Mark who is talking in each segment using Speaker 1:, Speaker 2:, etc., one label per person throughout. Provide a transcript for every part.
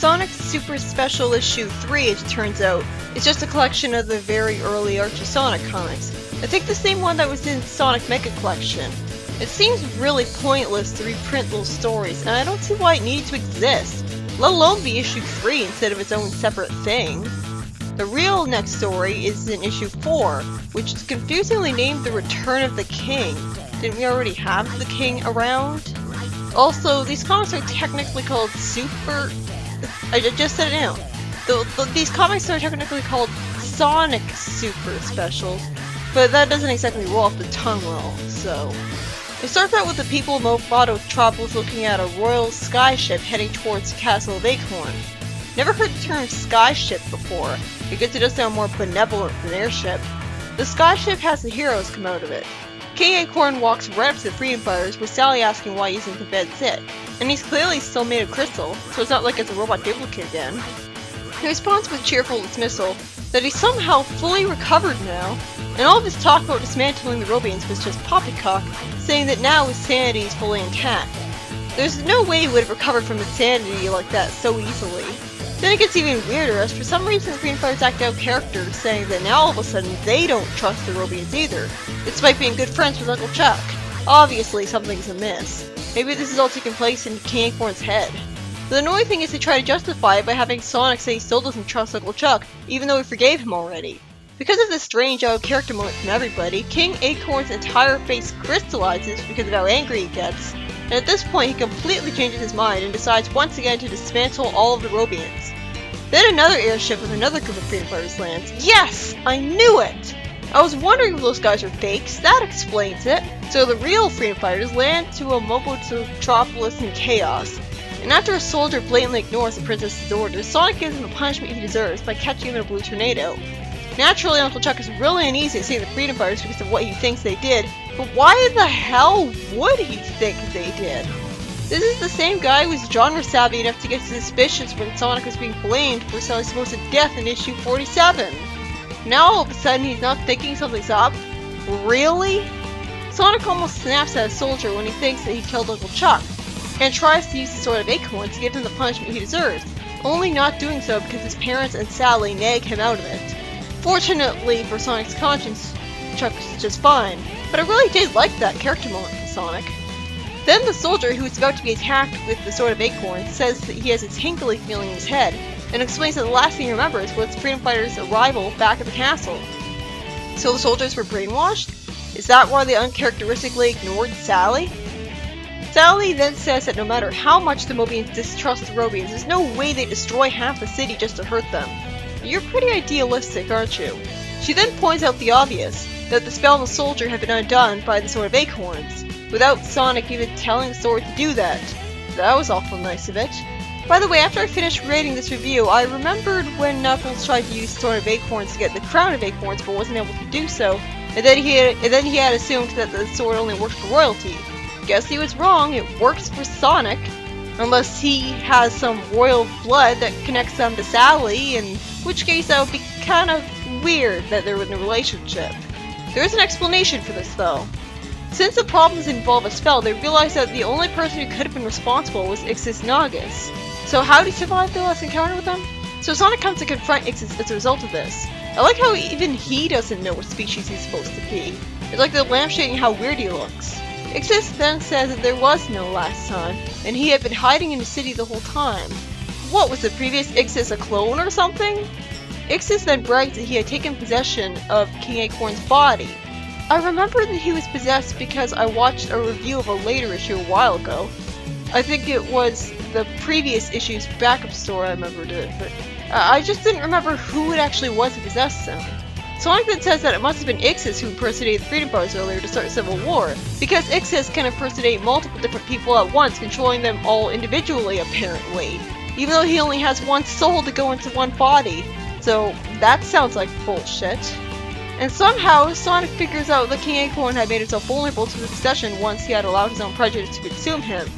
Speaker 1: Sonic Super Special Issue 3, as it turns out, is just a collection of the very early Archie Sonic comics. I think the same one that was in Sonic Mega Collection. It seems really pointless to reprint those stories, and I don't see why it needed to exist, let alone be issue 3 instead of its own separate thing. The real next story is in issue 4, which is confusingly named The Return of the King. Didn't we already have the King around? Also, these comics are technically called Super... I just said it now. These comics are technically called Sonic Super Specials, but that doesn't exactly roll off the tongue well, so... It starts out with the people of Mototropolis looking at a royal skyship heading towards the castle of Acorn. Never heard the term skyship before, because it does sound more benevolent than airship. The skyship has the heroes come out of it. King Acorn walks right up to the freedom fighters, with Sally asking why he isn't the bed sit, and he's clearly still made of crystal, so it's not like it's a robot duplicate again. He responds with cheerful dismissal that he's somehow fully recovered now, and all of his talk about dismantling the Robians was just poppycock, saying that now his sanity is fully intact. There's no way he would have recovered from insanity like that so easily. Then it gets even weirder, as for some reason the Freedom Fighters act out character, saying that now all of a sudden they don't trust the Robians either, despite being good friends with Uncle Chuck. Obviously something's amiss. Maybe this is all taking place in King Acorn's head. The annoying thing is they try to justify it by having Sonic say he still doesn't trust Uncle Chuck, even though he forgave him already. Because of this strange out-of-character moment from everybody, King Acorn's entire face crystallizes because of how angry he gets, and at this point he completely changes his mind and decides once again to dismantle all of the Robians. Then another airship with another group of Freedom Fighters lands. Yes! I knew it! I was wondering if those guys are fakes, that explains it. So the real Freedom Fighters land to a Mototropolis in chaos, and after a soldier blatantly ignores the princess's orders, Sonic gives him the punishment he deserves by catching him in a blue tornado. Naturally, Uncle Chuck is really uneasy at seeing the Freedom Fighters because of what he thinks they did, but why the hell would he think they did? This is the same guy who was genre savvy enough to get suspicious when Sonic was being blamed for Sally's supposed death in issue 47. Now all of a sudden he's not thinking something's up? Really? Sonic almost snaps at a soldier when he thinks that he killed Uncle Chuck, and tries to use the Sword of Acorn to give him the punishment he deserves, only not doing so because his parents and Sally nag him out of it. Fortunately for Sonic's conscience, Chuck's just fine, but I really did like that character moment from Sonic. Then the soldier who is about to be attacked with the Sword of Acorn says that he has a tingly feeling in his head, and explains that the last thing he remembers was the Freedom Fighters' arrival back at the castle. So the soldiers were brainwashed? Is that why they uncharacteristically ignored Sally? Sally then says that no matter how much the Mobians distrust the Robians, there's no way they destroy half the city just to hurt them. You're pretty idealistic, aren't you? She then points out the obvious, that the spell of the soldier had been undone by the Sword of Acorns, without Sonic even telling the sword to do that. That was awful nice of it. By the way, after I finished reading this review, I remembered when Knuckles tried to use Sword of Acorns to get the Crown of Acorns but wasn't able to do so, and then he had assumed that the sword only worked for royalty. Guess he was wrong, it works for Sonic. Unless he has some royal blood that connects them to Sally, in which case that would be kind of weird that they're in a relationship. There is an explanation for this though. Since the problems involve a spell, they realized that the only person who could have been responsible was Ixis Nagas. So how did he survive the last encounter with them? So Sonic comes to confront Ixis as a result of this. I like how even he doesn't know what species he's supposed to be. It's like the lampshading how weird he looks. Ixis then says that there was no last time, and he had been hiding in the city the whole time. What, was the previous Ixis a clone or something? Ixis then brags that he had taken possession of King Acorn's body. I remember that he was possessed because I watched a review of a later issue a while ago. I think it was the previous issue's backup story I remembered it, but I just didn't remember who it actually was who possessed him. Sonic then says that it must have been Ixis who impersonated the Freedom Fighters earlier to start a civil war, because Ixis can impersonate multiple different people at once, controlling them all individually apparently, even though he only has one soul to go into one body. So that sounds like bullshit. And somehow, Sonic figures out that King Acorn had made himself vulnerable to the possession once he had allowed his own prejudice to consume him.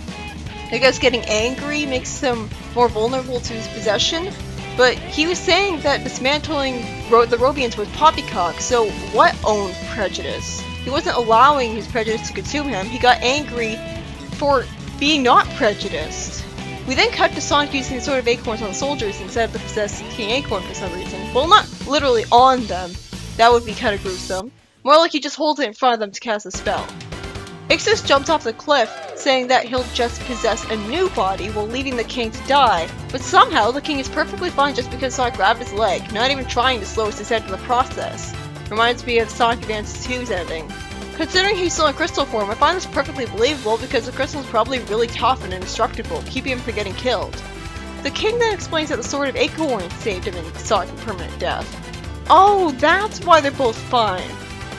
Speaker 1: I guess getting angry makes him more vulnerable to his possession, but he was saying that dismantling the Robians was poppycock, so what owned prejudice? He wasn't allowing his prejudice to consume him, he got angry for being not prejudiced. We then cut to Sonic using the Sword of Acorns on the soldiers instead of the possessed King Acorn for some reason. Well, not literally on them. That would be kind of gruesome. More like he just holds it in front of them to cast a spell. Ixis jumps off the cliff, saying that he'll just possess a new body while leaving the king to die, but somehow the king is perfectly fine just because Sonic grabbed his leg, not even trying to slow his descent in the process. Reminds me of Sonic Advance 2's ending. Considering he's still in crystal form, I find this perfectly believable because the crystal is probably really tough and indestructible, keeping him from getting killed. The king then explains that the Sword of Acorn saved him in Sonic from permanent death. Oh, that's why they're both fine.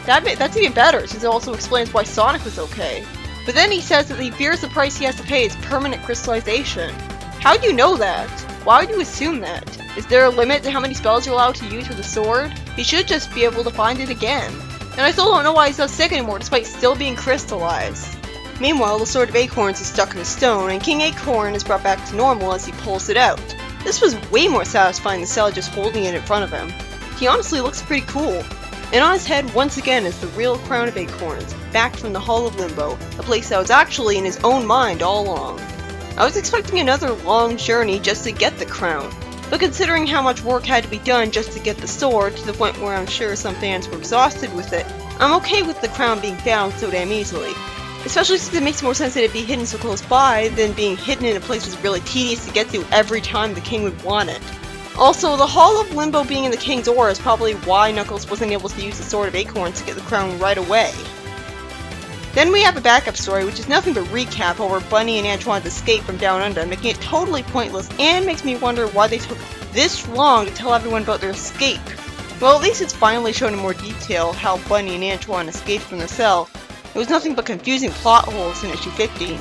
Speaker 1: That's even better, since it also explains why Sonic was okay. But then he says that he fears the price he has to pay is permanent crystallization. How do you know that? Why would you assume that? Is there a limit to how many spells you're allowed to use with the sword? He should just be able to find it again. And I still don't know why he's not sick anymore despite still being crystallized. Meanwhile, the Sword of Acorns is stuck in a stone, and King Acorn is brought back to normal as he pulls it out. This was way more satisfying than Sally just holding it in front of him. He honestly looks pretty cool. And on his head, once again, is the real crown of acorns, back from the Hall of Limbo, a place that was actually in his own mind all along. I was expecting another long journey just to get the crown, but considering how much work had to be done just to get the sword, to the point where I'm sure some fans were exhausted with it, I'm okay with the crown being found so damn easily. Especially since it makes more sense that it be hidden so close by than being hidden in a place that's really tedious to get to every time the king would want it. Also, the Hall of Limbo being in the King's Aura is probably why Knuckles wasn't able to use the Sword of Acorns to get the crown right away. Then we have a backup story, which is nothing but recap over Bunny and Antoine's escape from Down Under, making it totally pointless, and makes me wonder why they took this long to tell everyone about their escape. Well, at least it's finally shown in more detail how Bunny and Antoine escaped from the cell. It was nothing but confusing plot holes in issue 15.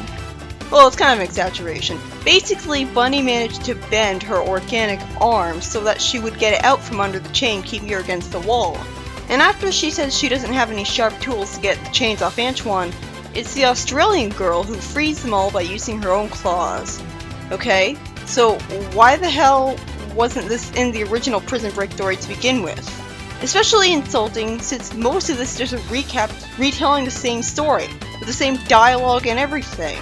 Speaker 1: Well, it's kind of an exaggeration. Basically, Bunny managed to bend her organic arm so that she would get it out from under the chain, keeping her against the wall. And after she says she doesn't have any sharp tools to get the chains off Antoine, it's the Australian girl who frees them all by using her own claws. Okay, so why the hell wasn't this in the original Prison Break story to begin with? Especially insulting, since most of this is just a recap retelling the same story, with the same dialogue and everything.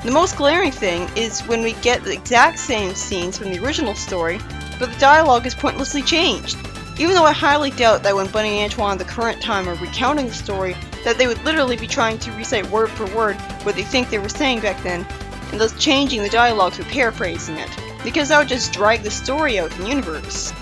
Speaker 1: The most glaring thing is when we get the exact same scenes from the original story, but the dialogue is pointlessly changed. Even though I highly doubt that when Bunny and Antoine at the current time are recounting the story, that they would literally be trying to recite word for word what they think they were saying back then, and thus changing the dialogue through paraphrasing it, because that would just drag the story out in the universe.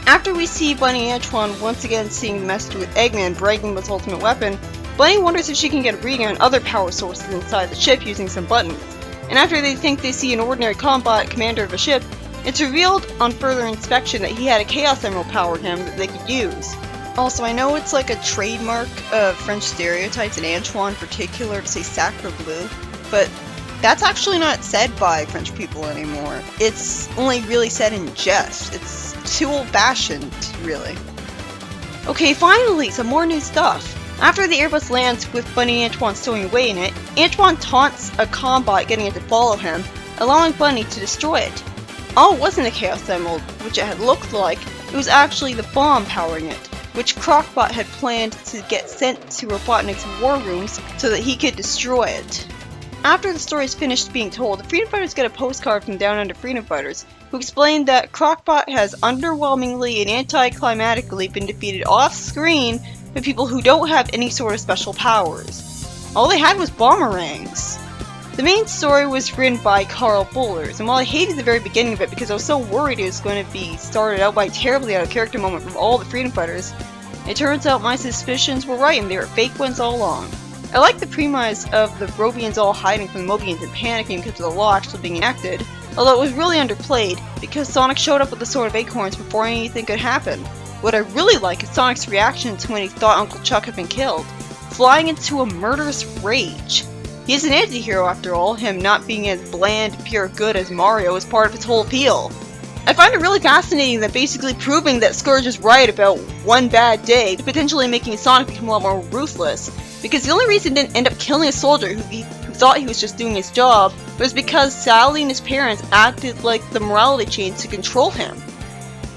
Speaker 1: After we see Bunny and Antoine once again seeing the message with Eggman bragging about his ultimate weapon, Bunny wonders if she can get a reading on other power sources inside the ship using some buttons. And after they think they see an ordinary combat commander of a ship, it's revealed on further inspection that he had a Chaos Emerald power him that they could use. Also, I know it's like a trademark of French stereotypes, and Antoine in particular, to say sacre bleu, but that's actually not said by French people anymore. It's only really said in jest. It's too old-fashioned, really. Okay, finally, some more new stuff. After the Airbus lands with Bunny and Antoine stowing away in it, Antoine taunts a combot getting it to follow him, allowing Bunny to destroy it. Oh, it wasn't a Chaos Emerald, which it had looked like, it was actually the bomb powering it, which Crocbot had planned to get sent to Robotnik's war rooms so that he could destroy it. After the story is finished being told, the Freedom Fighters get a postcard from Down Under Freedom Fighters, who explained that Crocbot has underwhelmingly and anticlimactically been defeated off-screen by people who don't have any sort of special powers. All they had was boomerangs. The main story was written by Carl Bullers, and while I hated the very beginning of it because I was so worried it was going to be started out by a terribly out of character moment from all the Freedom Fighters, it turns out my suspicions were right and they were fake ones all along. I like the premise of the Robians all hiding from the Mobians and panicking because of the law actually being enacted, although it was really underplayed because Sonic showed up with the Sword of Acorns before anything could happen. What I really like is Sonic's reaction to when he thought Uncle Chuck had been killed, flying into a murderous rage. He is an anti-hero after all, him not being as bland, pure good as Mario is part of his whole appeal. I find it really fascinating that basically proving that Scourge is right about one bad day, potentially making Sonic become a lot more ruthless, because the only reason he didn't end up killing a soldier who thought he was just doing his job was because Sally and his parents acted like the morality chain to control him.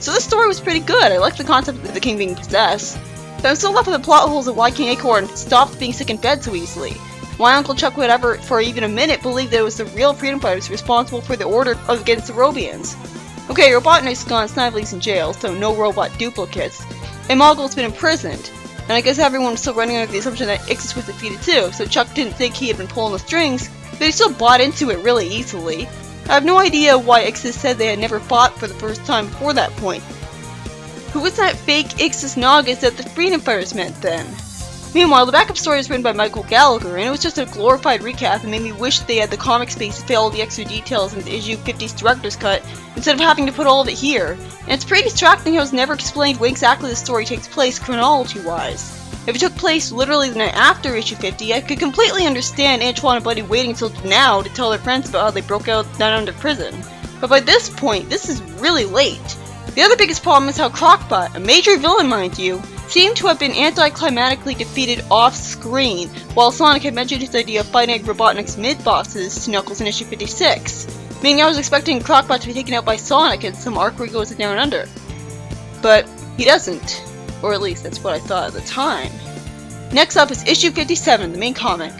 Speaker 1: So this story was pretty good. I like the concept of the king being possessed, but I'm still left with the plot holes of why King Acorn stopped being sick in bed so easily. My Uncle Chuck would ever, for even a minute, believe that it was the real freedom fighters responsible for the order against the Robians. Okay, Robotnik's gone, Snively's in jail, so no robot duplicates, and Moggle's been imprisoned. And I guess everyone was still running under the assumption that Ixis was defeated too, so Chuck didn't think he had been pulling the strings, but he still bought into it really easily. I have no idea why Ixis said they had never fought for the first time before that point. Who was that fake Ixis Nagas that the Freedom Fighters meant then? Meanwhile, the backup story was written by Michael Gallagher, and it was just a glorified recap and made me wish they had the comic space to fit all the extra details in the issue 50's director's cut, instead of having to put all of it here. And it's pretty distracting how it's never explained when exactly the story takes place chronology-wise. If it took place literally the night after issue 50, I could completely understand Antoine and Buddy waiting until now to tell their friends about how they broke out down under prison. But by this point, this is really late. The other biggest problem is how Crocbot, a major villain mind you, seemed to have been anticlimactically defeated off-screen, while Sonic had mentioned his idea of fighting Robotnik's mid-bosses to Knuckles in issue 56, meaning I was expecting Crocbot to be taken out by Sonic in some arc where he goes down under. But he doesn't, or at least that's what I thought at the time. Next up is issue 57, the main comic.